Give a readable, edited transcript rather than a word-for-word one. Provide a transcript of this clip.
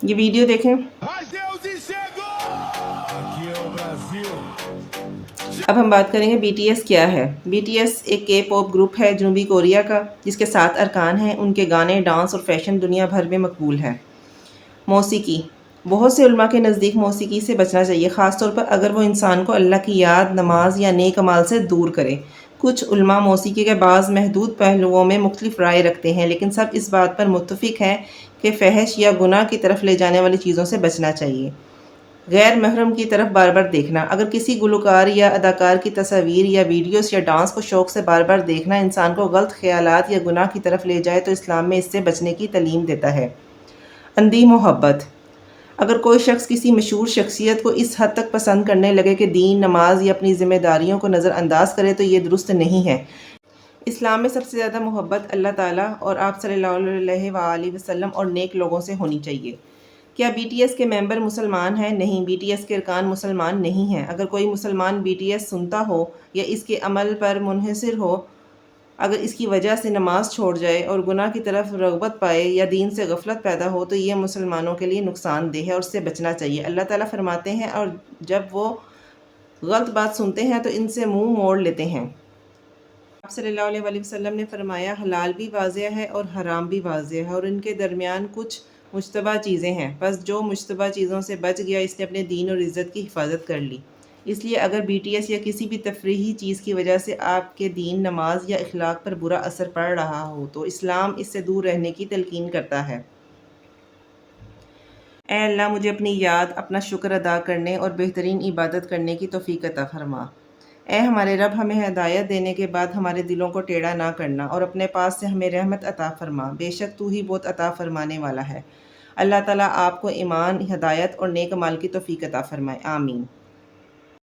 یہ ویڈیو دیکھیں۔ اب ہم بات کریں گے بی ٹی ایس کیا ہے۔ بی ٹی ایس ایک کے پاپ گروپ ہے جنوبی کوریا کا، جس کے 7 ارکان ہیں۔ ان کے گانے، ڈانس اور فیشن دنیا بھر میں مقبول ہے۔ موسیقی، بہت سے علماء کے نزدیک موسیقی سے بچنا چاہیے، خاص طور پر اگر وہ انسان کو اللہ کی یاد، نماز یا نیک اعمال سے دور کرے۔ کچھ علماء موسیقی کے بعض محدود پہلوؤں میں مختلف رائے رکھتے ہیں، لیکن سب اس بات پر متفق ہیں کہ فحش یا گناہ کی طرف لے جانے والی چیزوں سے بچنا چاہیے۔ غیر محرم کی طرف بار بار دیکھنا، اگر کسی گلوکار یا اداکار کی تصاویر یا ویڈیوز یا ڈانس کو شوق سے بار بار دیکھنا انسان کو غلط خیالات یا گناہ کی طرف لے جائے تو اسلام میں اس سے بچنے کی تعلیم دیتا ہے۔ اندھی محبت، اگر کوئی شخص کسی مشہور شخصیت کو اس حد تک پسند کرنے لگے کہ دین، نماز یا اپنی ذمہ داریوں کو نظر انداز کرے تو یہ درست نہیں ہے۔ اسلام میں سب سے زیادہ محبت اللہ تعالیٰ اور آپ صلی اللہ علیہ وآلہ وسلم اور نیک لوگوں سے ہونی چاہیے۔ کیا بی ٹی ایس کے ممبر مسلمان ہیں؟ نہیں، بی ٹی ایس کے ارکان مسلمان نہیں ہیں۔ اگر کوئی مسلمان بی ٹی ایس سنتا ہو یا اس کے عمل پر منحصر ہو، اگر اس کی وجہ سے نماز چھوڑ جائے اور گناہ کی طرف رغبت پائے یا دین سے غفلت پیدا ہو تو یہ مسلمانوں کے لیے نقصان دہ ہے اور اس سے بچنا چاہیے۔ اللہ تعالیٰ فرماتے ہیں اور جب وہ غلط بات سنتے ہیں تو ان سے منہ موڑ لیتے ہیں۔ آپ صلی اللہ علیہ وآلہ وسلم نے فرمایا حلال بھی واضح ہے اور حرام بھی واضح ہے اور ان کے درمیان کچھ مشتبہ چیزیں ہیں، بس جو مشتبہ چیزوں سے بچ گیا اس نے اپنے دین اور عزت کی حفاظت کر لی۔ اس لیے اگر بی ٹی ایس یا کسی بھی تفریحی چیز کی وجہ سے آپ کے دین، نماز یا اخلاق پر برا اثر پڑ رہا ہو تو اسلام اس سے دور رہنے کی تلقین کرتا ہے۔ اے اللہ، مجھے اپنی یاد، اپنا شکر ادا کرنے اور بہترین عبادت کرنے کی توفیق عطا فرما۔ اے ہمارے رب، ہمیں ہدایت دینے کے بعد ہمارے دلوں کو ٹیڑھا نہ کرنا اور اپنے پاس سے ہمیں رحمت عطا فرما، بے شک تو ہی بہت عطا فرمانے والا ہے۔ اللہ تعالیٰ آپ کو ایمان، ہدایت اور نیک اعمال کی توفیق عطا فرمائے، آمین۔